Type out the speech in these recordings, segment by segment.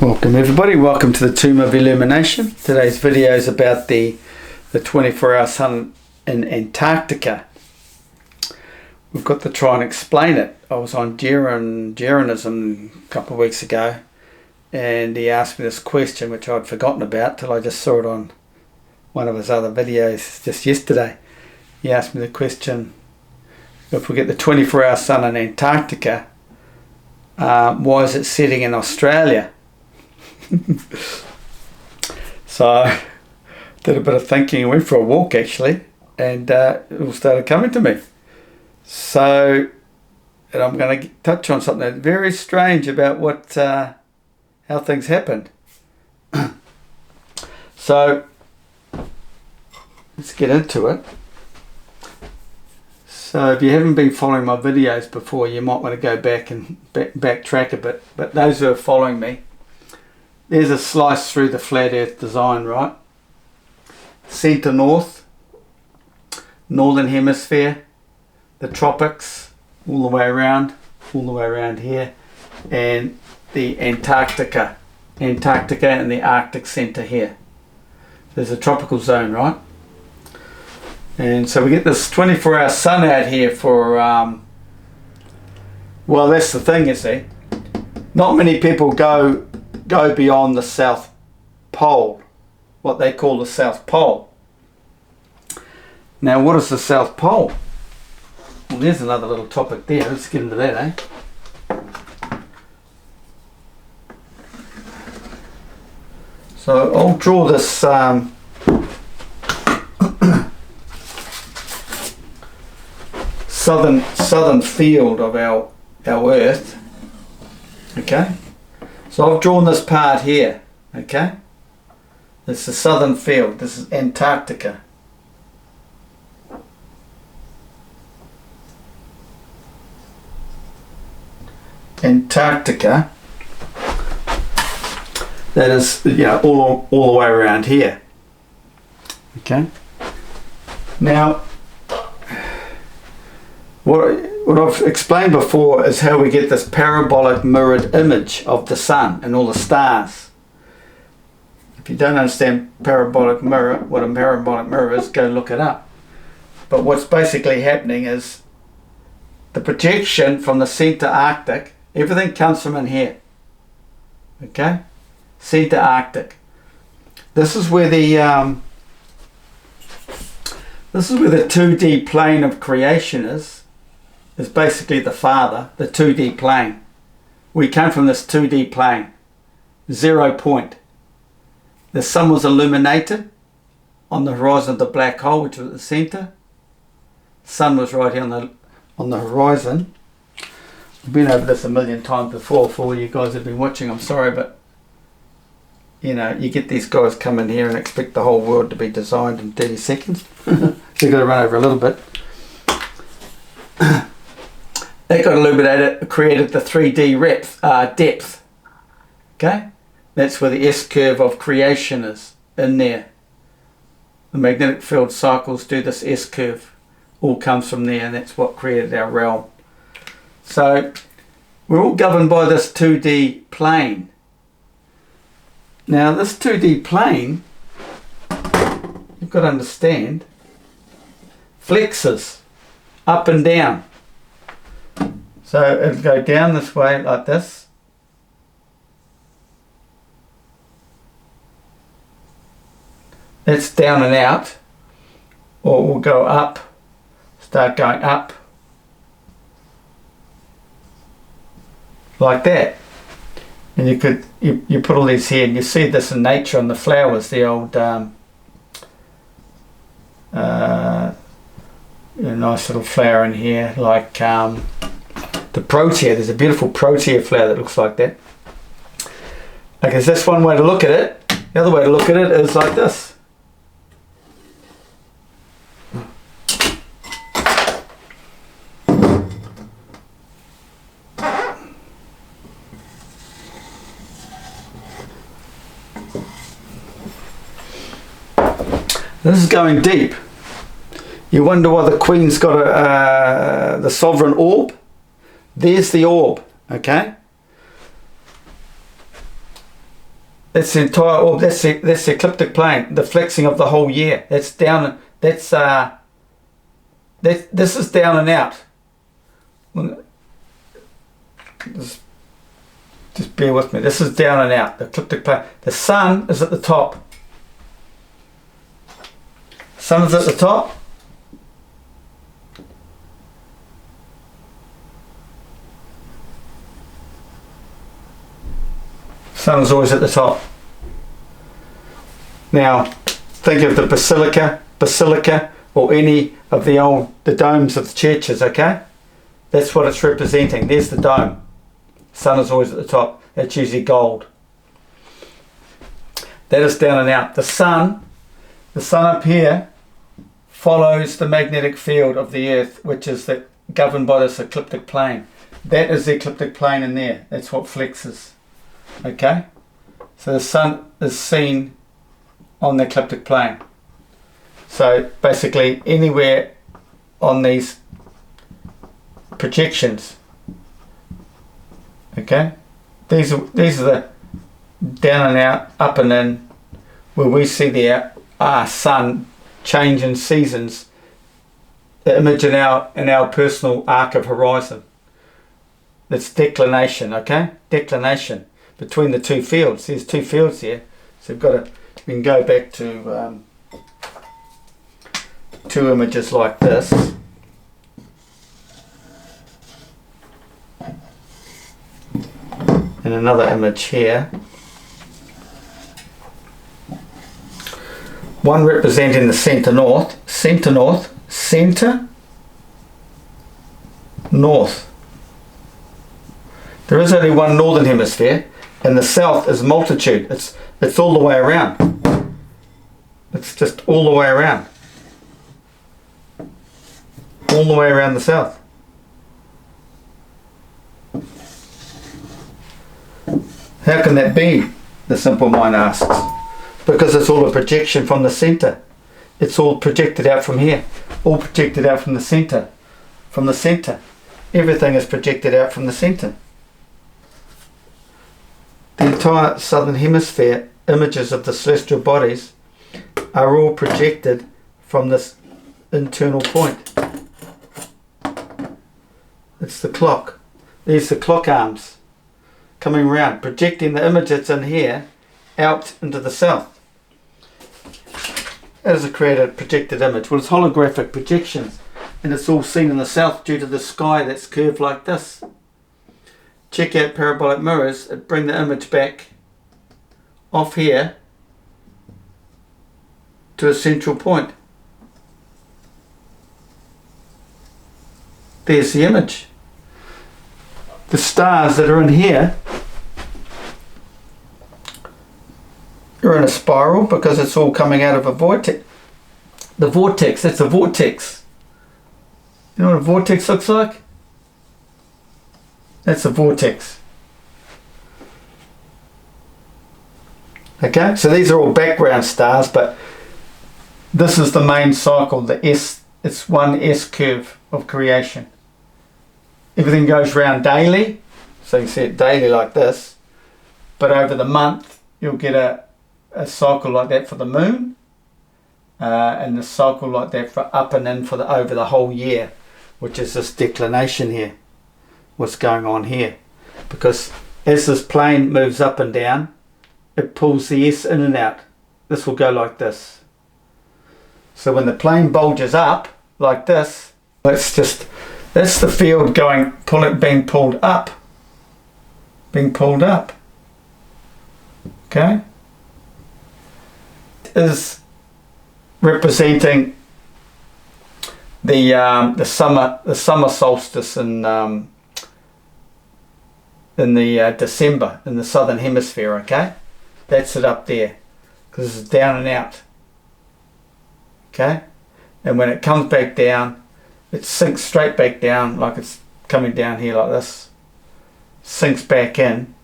Welcome everybody, welcome to the Tomb of Illumination. Today's video is about the 24-hour sun in Antarctica. We've got to try and explain it. I was on Geronism a couple of weeks ago and he asked me this question which I'd forgotten about till I just saw it on one of his other videos just yesterday. He asked me the question, if we get the 24-hour sun in Antarctica, why is it setting in Australia? So I did a bit of thinking and went for a walk actually, and it all started coming to me. So, and I'm going to touch on something very strange about what how things happened. So let's get into it. So if you haven't been following my videos before, you might want to go back and backtrack a bit, but those who are following me, there's a slice through the flat earth design, right? Centre north, northern hemisphere, the tropics, all the way around here, and the Antarctica and the Arctic centre here. There's a tropical zone, right? And so we get this 24-hour sun out here for, well, that's the thing, you see. Not many people go beyond the South Pole, what they call the South Pole. Now, what is the South Pole? Well, there's another little topic there. Let's get into that, So I'll draw this southern field of our Earth. Okay. So I've drawn this part here, okay? This is the southern field. This is Antarctica. Antarctica. That is, you know, all the way around here. Okay. Now, what I've explained before is how we get this parabolic mirrored image of the sun and all the stars. If you don't understand parabolic mirror, what a parabolic mirror is, go look it up. But what's basically happening is the projection from the center Arctic, everything comes from in here. Okay? Center Arctic. This is where the 2D plane of creation is basically the father, the 2D plane. We came from this 2D plane, 0 point. The sun was illuminated on the horizon of the black hole, which was at the center. Sun was right here on the horizon. I've been over this a million times before for all you guys who've been watching. I'm sorry, but you know, you get these guys come in here and expect the whole world to be designed in 30 seconds. So you've got to run over a little bit. That got illuminated, created the 3D depth. Okay? That's where the S-curve of creation is, in there. The magnetic field cycles do this S-curve. All comes from there, and that's what created our realm. So, we're all governed by this 2D plane. Now, this 2D plane, you've got to understand, flexes up and down. So it'll go down this way like this. That's down and out. Or we'll go up, start going up. Like that. And you put all these here, and you see this in nature on the flowers, the old nice little flower in here, like the protea. There's a beautiful protea flower that looks like that. Okay, so that's one way to look at it. The other way to look at it is like this. This is going deep. You wonder why the Queen's got the sovereign orb. There's the orb, okay? That's the entire orb. That's the ecliptic plane. The flexing of the whole year. That's down. This is down and out. Just bear with me. This is down and out. The ecliptic plane. The sun is at the top. Sun is at the top. Sun is always at the top. Now, think of the basilica, or any of the domes of the churches, okay? That's what it's representing. There's the dome. Sun is always at the top. That's usually gold. That is down and out. The sun up here follows the magnetic field of the earth, which is governed by this ecliptic plane. That is the ecliptic plane in there. That's what flexes. Okay? So the sun is seen on the ecliptic plane. So basically anywhere on these projections, okay, these are the down and out, up and in, where we see the sun change in seasons, the image in our personal arc of horizon. That's declination, okay? Declination between the two fields. There's two fields here, so we can go back to two images like this. And another image here. One representing the center north. There is only one northern hemisphere, and the south is multitude. It's all the way around. It's just all the way around. All the way around the south. How can that be? The simple mind asks. Because it's all a projection from the center. It's all projected out from here. All projected out from the center. From the center. Everything is projected out from the center. The entire southern hemisphere, images of the celestial bodies, are all projected from this internal point. It's the clock. There's the clock arms coming around, projecting the image that's in here out into the south. How does it create a projected image? Well, it's holographic projections, and it's all seen in the south due to the sky that's curved like this. Check out parabolic mirrors, it bring the image back off here to a central point. There's the image. The stars that are in here are in a spiral because it's all coming out of a vortex. The vortex, that's a vortex. You know what a vortex looks like? That's a vortex. Okay, so these are all background stars, but this is the main cycle, the S. It's one S curve of creation. Everything goes round daily, so you can see it daily like this, but over the month you'll get a cycle like that for the moon, and a cycle like that for up and in for over the whole year, which is this declination here. What's going on here? Because as this plane moves up and down, it pulls the S in and out. This will go like this. So when the plane bulges up like this, that's the field being pulled up. Okay? Is representing the summer solstice in December in the southern hemisphere. Okay, that's it up there because it's down and out. Okay, and when it comes back down, it sinks straight back down like it's coming down here like this. Sinks back in.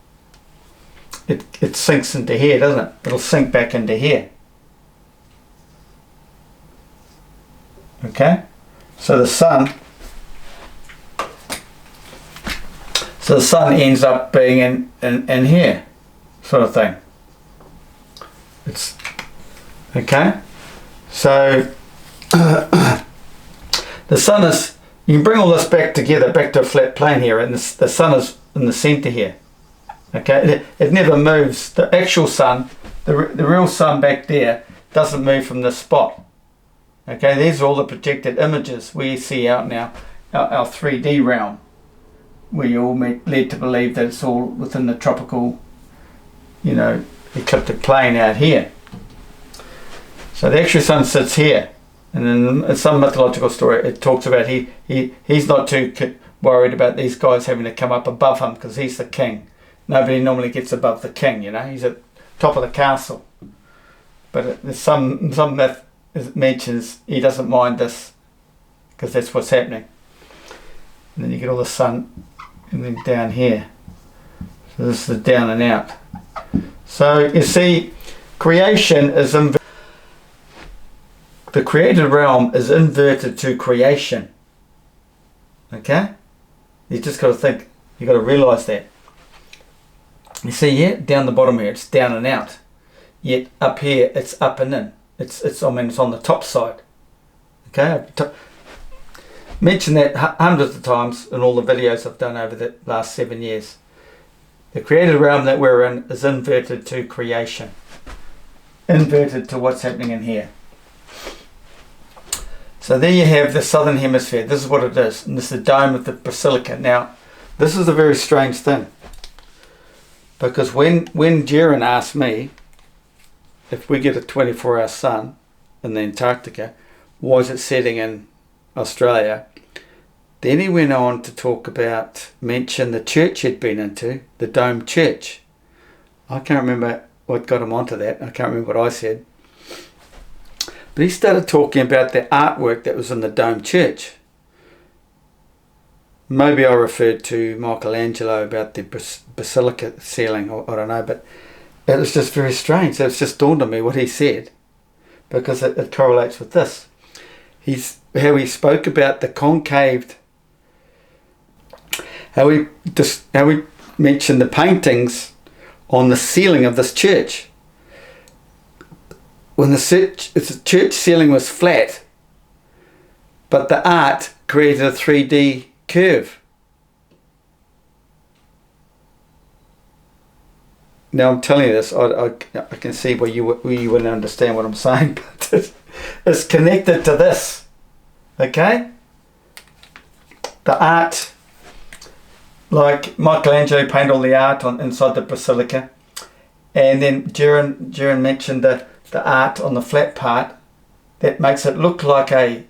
It sinks into here, doesn't it? It'll sink back into here. Okay, so the sun ends up being in here, sort of thing. It's okay. So the sun is, you can bring all this back together, back to a flat plane here, and the sun is in the center here. Okay, it never moves. The actual sun, the real sun back there, doesn't move from this spot. Okay, these are all the projected images we see out now, our 3D realm. We all led to believe that it's all within the tropical, you know, ecliptic plane out here. So the actual sun sits here, and in some mythological story it talks about he's not too worried about these guys having to come up above him because he's the king. Nobody normally gets above the king, you know. He's at top of the castle. But there's some myth mentions he doesn't mind this because that's what's happening. And then you get all the sun, and then down here. So this is the down and out. So you see, creation is the created realm is inverted to creation. Okay? You just got to think. You got to realise that. You see here, down the bottom here, it's down and out. Yet up here, it's up and in. It's on the top side. Okay? Mention that hundreds of times in all the videos I've done over the last 7 years. The created realm that we're in is inverted to creation. Inverted to what's happening in here. So there you have the southern hemisphere. This is what it is. And this is the dome of the basilica. Now, this is a very strange thing. Because when Jaren asked me if we get a 24-hour sun in the Antarctica, why is it setting in Australia? Then he went on to mention the church he'd been into, the Dome Church. I can't remember what got him onto that. I can't remember what I said. But he started talking about the artwork that was in the Dome Church. Maybe I referred to Michelangelo about the basilica ceiling, or I don't know, but it was just very strange. It was just dawned on me what he said, because it correlates with this. How he spoke about the concave, how he mentioned the paintings on the ceiling of this church. When the church ceiling was flat, but the art created a 3D curve. Now I'm telling you this, I can see where you wouldn't understand what I'm saying, but it's connected to this. Okay? The art, like Michelangelo painted all the art inside the basilica, and then Jaren mentioned the art on the flat part that makes it look like a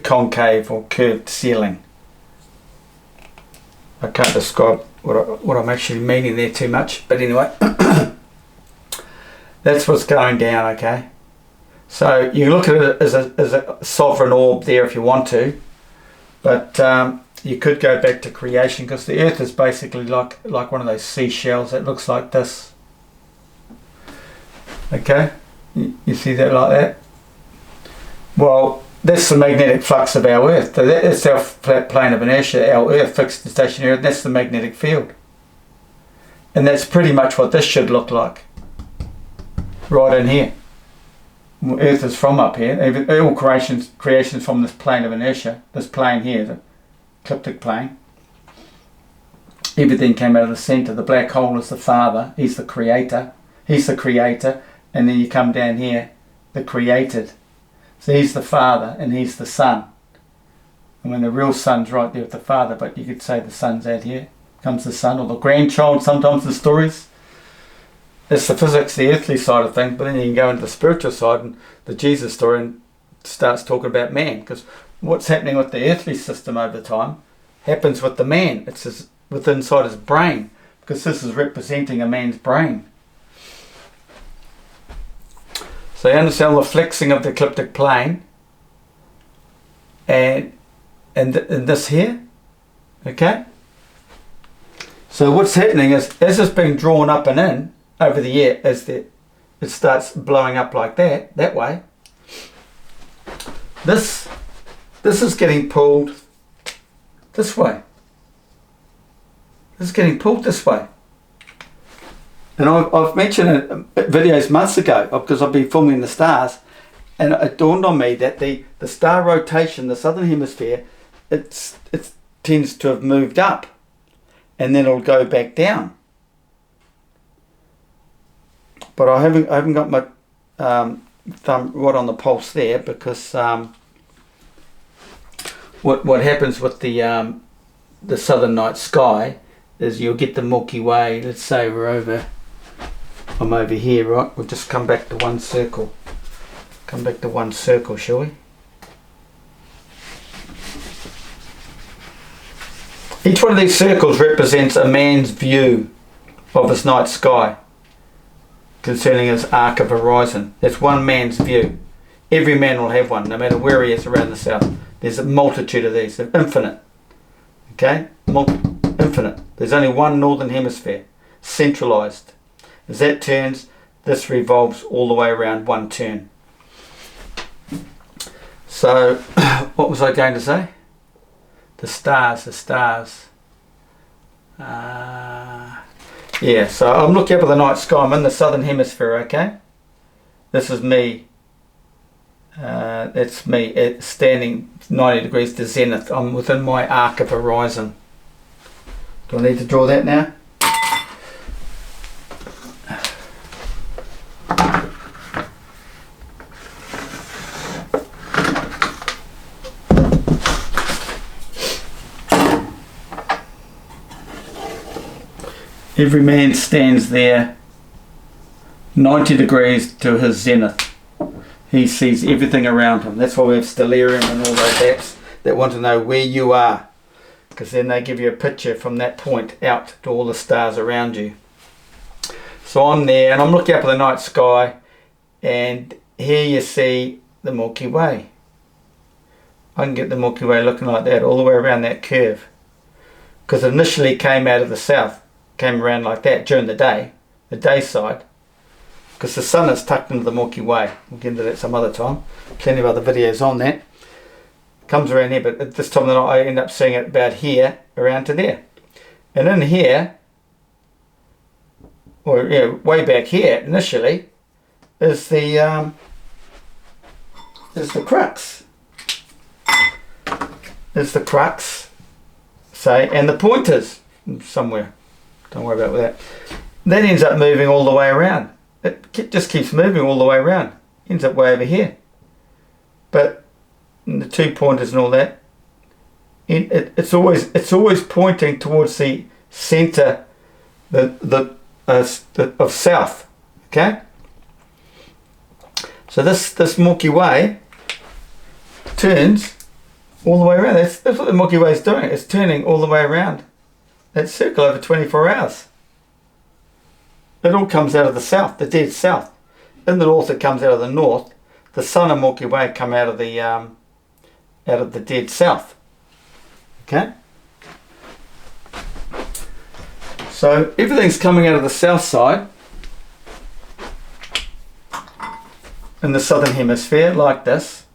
concave or curved ceiling. I can't describe what I'm actually meaning there too much, but anyway, that's what's going down. Okay, so you look at it as a sovereign orb there if you want to, but you could go back to creation, because the earth is basically like one of those seashells that looks like this. Okay, you see that like that? Well, that's the magnetic flux of our earth. That's our flat plane of inertia, our earth fixed and stationary. That's the magnetic field, and that's pretty much what this should look like right in here. Earth is from up here. All creations from this plane of inertia, this plane here, the ecliptic plane. Everything came out of the center. The black hole is the father. He's the creator. And then you come down here, the created. So he's the father and he's the son. And when the real son's right there with the father, but you could say the son's out here, comes the son, or the grandchild sometimes in stories. It's the physics, the earthly side of things, but then you can go into the spiritual side, and the Jesus story and starts talking about man, because what's happening with the earthly system over time happens with the man. It's inside his brain, because this is representing a man's brain. So you understand the flexing of the ecliptic plane, and this here, okay? So what's happening is, as it's being drawn up and in over the year, as it starts blowing up like that way, this is getting pulled this way. It's getting pulled this way. And I've mentioned it videos months ago because I've been filming the stars, and it dawned on me that the star rotation, the southern hemisphere, it tends to have moved up, and then it'll go back down. But I haven't got my thumb right on the pulse there, because what happens with the southern night sky is you'll get the Milky Way. Let's say I'm over here, right? We'll just come back to one circle. Come back to one circle, shall we? Each one of these circles represents a man's view of his night sky concerning his arc of horizon. That's one man's view. Every man will have one, no matter where he is around the south. There's a multitude of these. They're infinite. Okay? Infinite. There's only one northern hemisphere, centralized. As that turns, this revolves all the way around one turn. So, what was I going to say? The stars. Yeah, so I'm looking up at the night sky. I'm in the southern hemisphere, okay? This is me. It's me. It's standing 90 degrees to zenith. I'm within my arc of horizon. Do I need to draw that now? Every man stands there 90 degrees to his zenith. He sees everything around him. That's why we have Stellarium and all those apps that want to know where you are, because then they give you a picture from that point out to all the stars around you. So I'm there and I'm looking up at the night sky, and here you see the Milky Way. I can get the Milky Way looking like that all the way around that curve, because it initially came out of the south. Came around like that during the day side, because the sun is tucked into the Milky Way. We'll get into that some other time. Plenty of other videos on that. Comes around here, but at this time of the night I end up seeing it about here around to there. And in here, or way back here initially, is the crux. Is the crux, say, and the pointers somewhere. Don't worry about that. That ends up moving all the way around. It just keeps moving all the way around. Ends up way over here. But the 2 pointers and all that, it's always pointing towards the center of south. Okay. So this Milky Way turns all the way around. That's what the Milky Way is doing. It's turning all the way around that circle over 24 hours. It all comes out of the south, the dead south. In the north it comes out of the north. The sun and Milky Way come out of the dead south. Okay? So everything's coming out of the south side in the southern hemisphere, like this.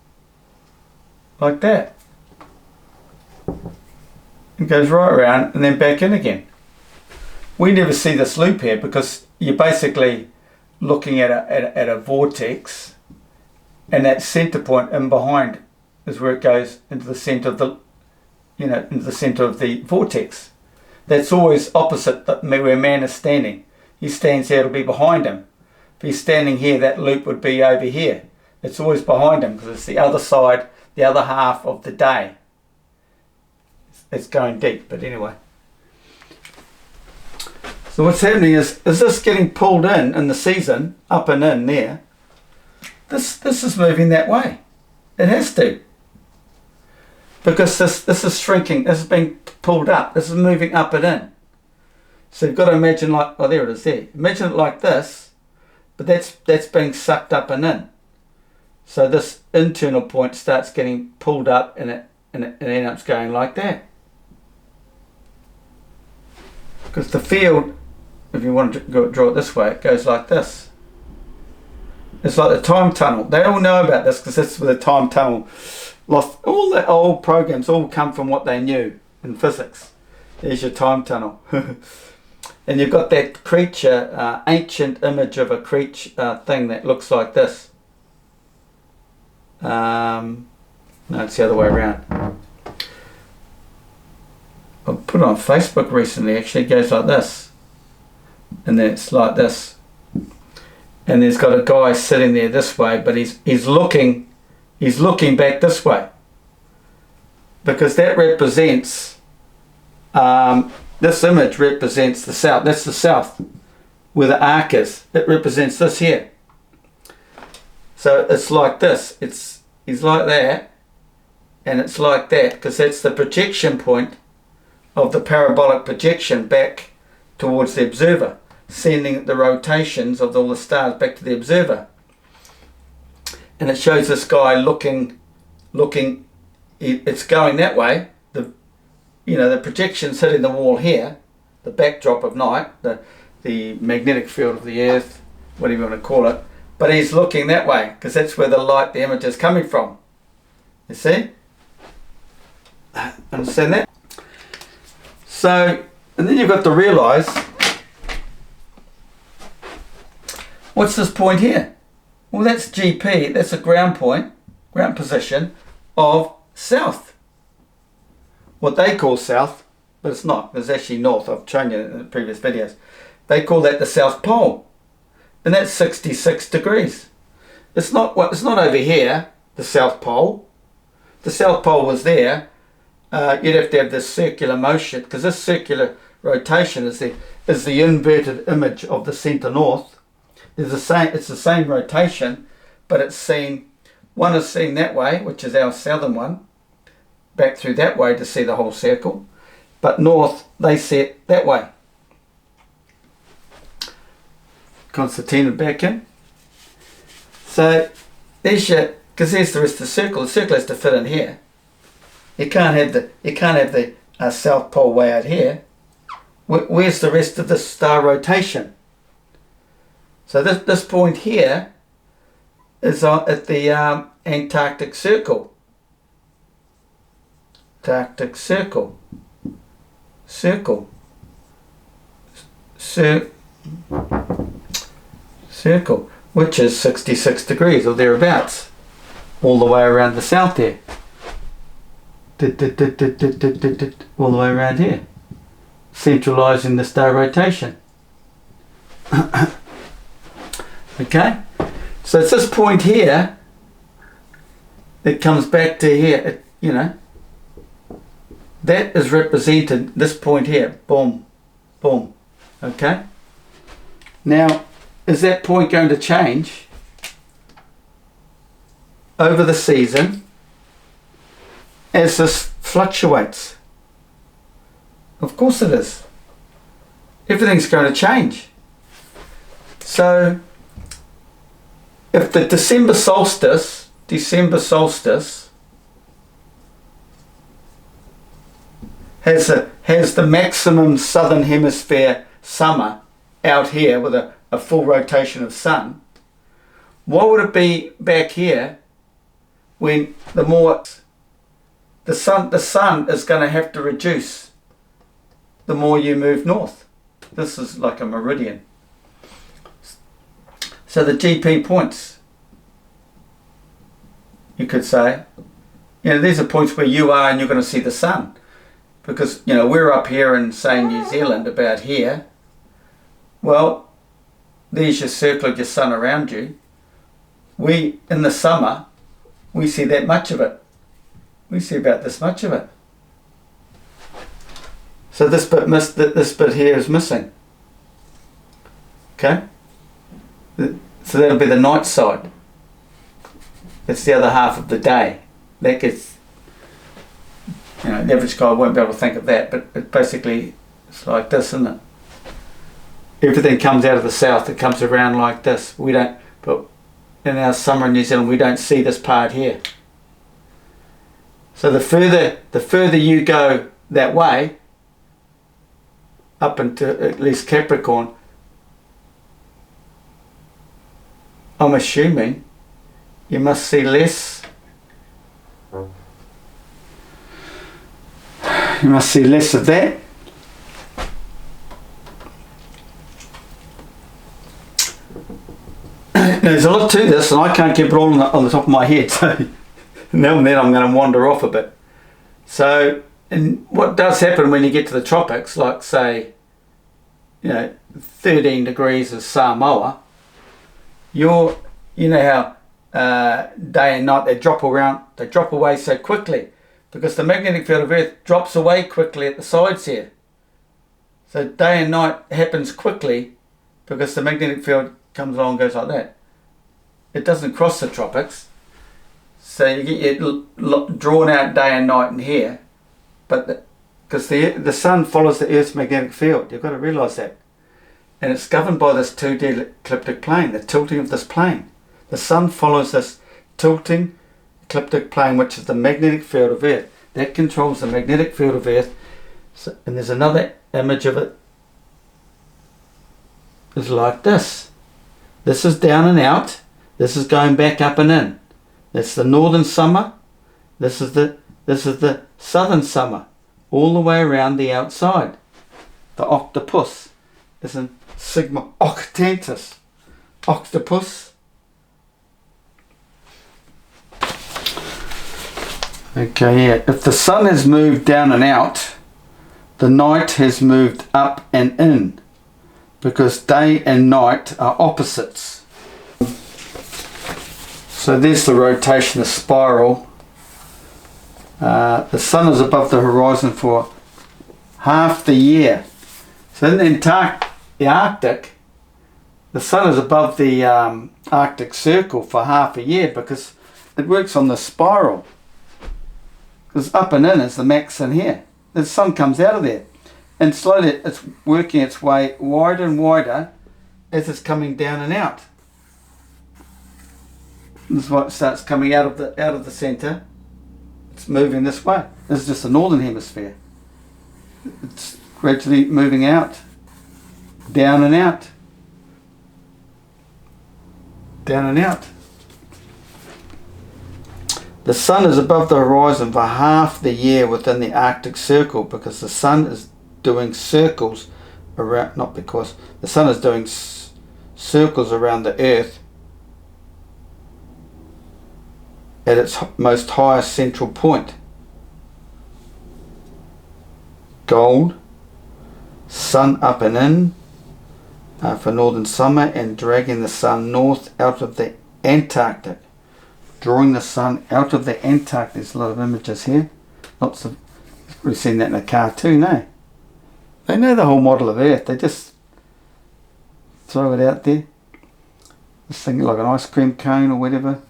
Like that. It goes right around and then back in again. We never see this loop here because you're basically looking at a vortex, and that center point in behind is where it goes into the center of the vortex. That's always opposite where man is standing. He stands here, it'll be behind him. If he's standing here, that loop would be over here. It's always behind him because it's the other side, the other half of the day. It's going deep, but anyway. So what's happening is this getting pulled in the season, up and in there? This is moving that way. It has to. Because this is shrinking, this is being pulled up, this is moving up and in. So you've got to imagine like, oh there it is there. Imagine it like this, but that's being sucked up and in. So this internal point starts getting pulled up and it ends up going like that. Because the field, if you want to draw it this way, it goes like this. It's like the time tunnel. They all know about this because this is where the time tunnel lost. All the old programs all come from what they knew in physics. There's your time tunnel. And you've got that creature, ancient image of a creature thing that looks like this. No, it's the other way around. I put it on Facebook recently, actually. It goes like this. And then it's like this. And there's got a guy sitting there this way, but he's looking back this way. Because that represents, this image represents the south. That's the south, where the arc is. It represents this here. So it's like this. He's like that, and it's like that, because that's the projection point of the parabolic projection back towards the observer, sending the rotations of all the stars back to the observer. And it shows this guy looking, it's going that way. The projection's hitting the wall here, the backdrop of night, the magnetic field of the earth, whatever you want to call it. But he's looking that way, because that's where the light, the image is coming from. You see? Understand that? So, and then you've got to realise, what's this point here? Well, that's GP, that's a ground point, ground position of south. What they call south, but it's not, it's actually north. I've shown you in the previous videos. They call that the South Pole. And that's 66 degrees. It's not over here, the South Pole. The South Pole was there. You'd have to have this circular motion, because this circular rotation is the inverted image of the centre north. It's the same rotation, but it's seen, one is seen that way, which is our southern one, back through that way to see the whole circle. But north, they see it that way. Concertina back in. So there's your, because there's the rest of the circle. The circle has to fit in here. You can't have the South Pole way out here. Where's the rest of the star rotation? So this point here is at the Antarctic circle. Antarctic circle. Circle, which is 66 degrees or thereabouts, all the way around the south there. All the way around here, centralizing the star rotation. Okay, so it's this point here that comes back to here, that is represented, this point here, boom, boom, okay? Now, is that point going to change over the season as this fluctuates? Of course it is. Everything's going to change. So, if the December solstice has the maximum southern hemisphere summer out here with a full rotation of sun, what would it be back here when the sun is going to have to reduce the more you move north? This is like a meridian. So the GP points, you could say, these are points where you are and you're going to see the sun. Because, we're up here in, say, New Zealand, about here. Well, there's your circle of your sun around you. In the summer, we see that much of it. We see about this much of it. So this bit here is missing. Okay? So that'll be the night side. It's the other half of the day. That gets... the average guy won't be able to think of that, but it's like this, isn't it? Everything comes out of the south, it comes around like this. But in our summer in New Zealand, we don't see this part here. So the further you go that way, up into at least Capricorn, I'm assuming you must see less. You must see less of that, There's a lot to this, and I can't keep it all on the top of my head, so now and then I'm going to wander off a bit. So, and what does happen when you get to the tropics, like say, 13 degrees of Samoa, you know how day and night they drop away so quickly, because the magnetic field of Earth drops away quickly at the sides here. So day and night happens quickly because the magnetic field comes along and goes like that. It doesn't cross the tropics. So you get your drawn out day and night in here, but because the sun follows the Earth's magnetic field, you've got to realise that. And it's governed by this 2D ecliptic plane, the tilting of this plane. The sun follows this tilting ecliptic plane, which is the magnetic field of Earth. That controls the magnetic field of Earth. So, and there's another image of it. It's like this. This is down and out. This is going back up and in. That's the northern summer. This is the southern summer. All the way around the outside. The octopus is in Sigma Octantis. Octopus. Okay, yeah. If the sun has moved down and out, the night has moved up and in, because day and night are opposites. So there's the rotation, the spiral. The sun is above the horizon for half the year. So in the Arctic, the sun is above the Arctic Circle for half a year, because it works on the spiral. Because up and in is the max in here. The sun comes out of there, and slowly it's working its way wider and wider as it's coming down and out. This is why it starts coming out of the centre. It's moving this way. This is just the northern hemisphere. It's gradually moving out, down and out, down and out. The sun is above the horizon for half the year within the Arctic Circle, because the sun is doing circles around, not because, the sun is doing circles around the Earth at its most highest central point. Gold, sun up and in for northern summer, and dragging the sun north out of the Antarctic. Drawing the sun out of the Antarctic. There's a lot of images here. Lots of, you've probably seen that in a cartoon, eh? They know the whole model of Earth. They just throw it out there. This thing like an ice cream cone or whatever.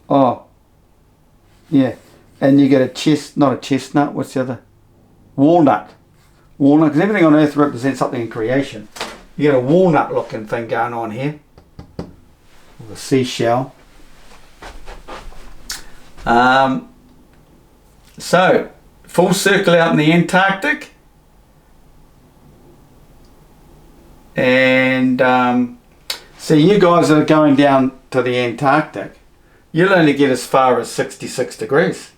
Oh, yeah. And you get not a chestnut, what's the other? Walnut. Walnut, because everything on Earth represents something in creation. You get a walnut looking thing going on here. Or a seashell. So, full circle out in the Antarctic, and so you guys that are going down to the Antarctic, you'll only get as far as 66 degrees.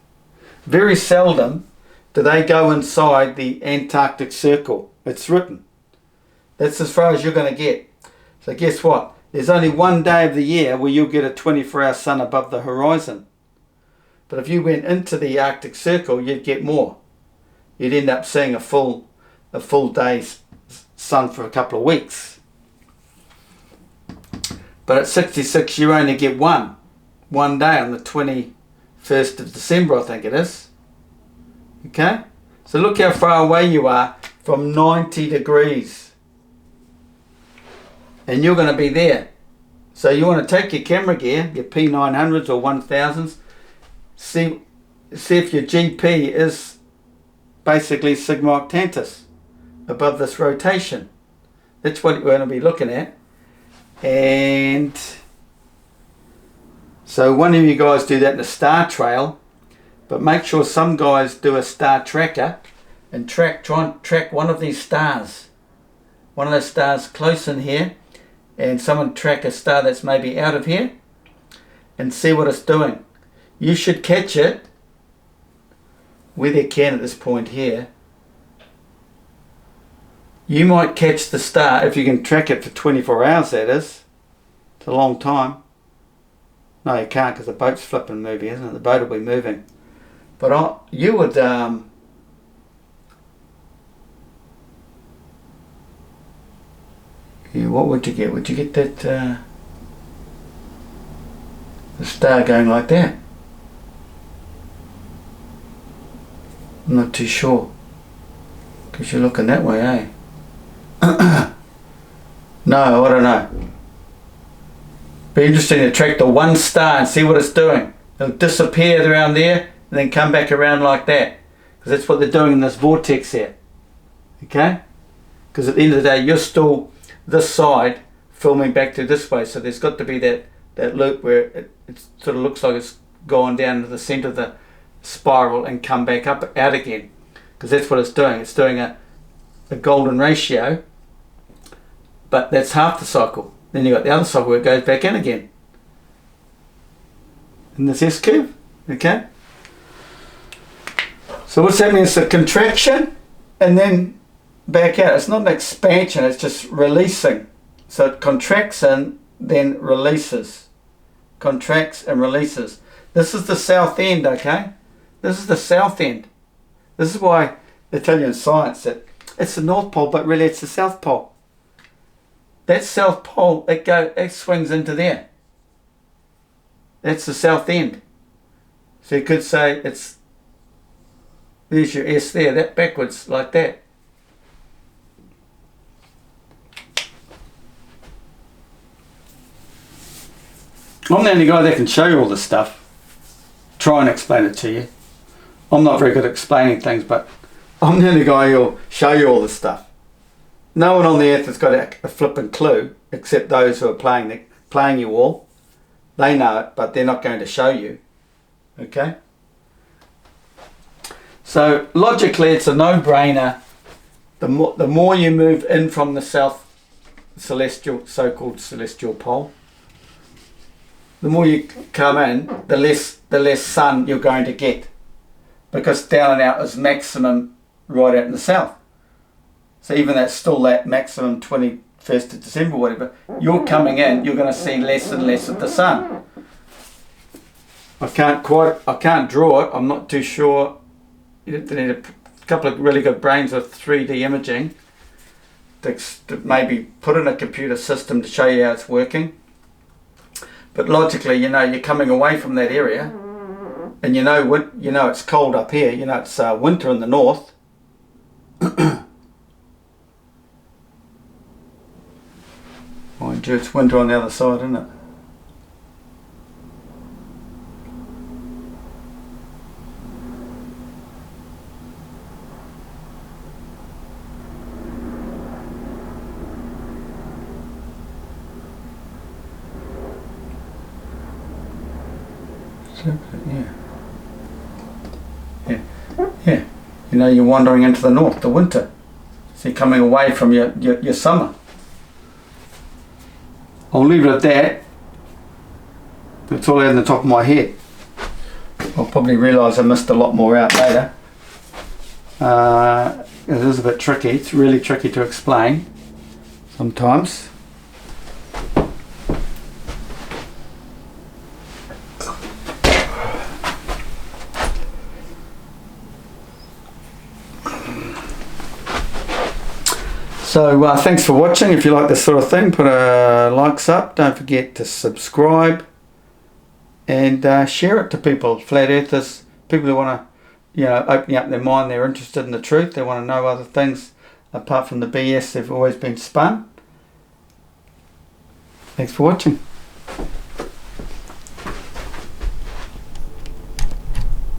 Very seldom do they go inside the Antarctic Circle. It's written. That's as far as you're going to get. So guess what? There's only one day of the year where you'll get a 24-hour sun above the horizon. But if you went into the Arctic Circle, you'd get more. You'd end up seeing a full day's sun for a couple of weeks. But at 66, you only get one day on the 21st of December, I think it is. Okay? So look how far away you are from 90 degrees. And you're going to be there. So you want to take your camera gear, your P900s or 1000s, see if your GP is basically Sigma Octantis above this rotation. That's what we're going to be looking at. And so one of you guys do that in a star trail, but make sure some guys do a star tracker and try and track one of these stars. One of those stars close in here, and someone track a star that's maybe out of here and see what it's doing. You should catch it where they can at this point here. You might catch the star if you can track it for 24 hours, that is. It's a long time. No, you can't, because the boat's flipping moving, isn't it? The boat will be moving. But you would... yeah, what would you get? Would you get that... the star going like that? I'm not too sure. Because you're looking that way, eh? No, I don't know. Be interesting to track the one star and see what it's doing. It'll disappear around there and then come back around like that. Because that's what they're doing in this vortex here. Okay? Because at the end of the day, you're still this side filming back to this way. So there's got to be that loop where it sort of looks like it's gone down to the centre of the spiral and come back up out again. Because that's what it's doing. It's doing a golden ratio. But that's half the cycle. Then you've got the other cycle where it goes back in again. In this S curve, okay? So what's happening is a contraction and then back out. It's not an expansion, it's just releasing. So it contracts in, then releases. Contracts and releases. This is the south end, okay? This is the south end. This is why they tell you in science that it's the North Pole, but really it's the South Pole. That South Pole, it swings into there. That's the south end. So you could say there's your S there, that backwards like that. I'm the only guy that can show you all this stuff. Try and explain it to you. I'm not very good at explaining things, but I'm the only guy who'll show you all this stuff. No one on the earth has got a flipping clue, except those who are playing you all. They know it, but they're not going to show you. Okay? So logically, it's a no-brainer. The more you move in from the south celestial, so-called celestial pole, the more you come in, the less sun you're going to get, because down and out is maximum right out in the south. So even that's still that maximum 21st of December, whatever, you're coming in, you're going to see less and less of the sun. I can't draw it. I'm not too sure. You need a couple of really good brains with 3D imaging to maybe put in a computer system to show you how it's working. But logically, you're coming away from that area, and it's cold up here. It's winter in the north. Mind you, it's winter on the other side, isn't it? Yeah. You're wandering into the north, the winter. So you're coming away from your summer. I'll leave it at that. That's all I had on the top of my head. I'll probably realise I missed a lot more out later. It is a bit tricky. It's really tricky to explain sometimes. So thanks for watching. If you like this sort of thing, put a likes up. Don't forget to subscribe and share it to people. Flat earthers, people who want to, opening up their mind. They're interested in the truth. They want to know other things apart from the BS they've always been spun. Thanks for watching.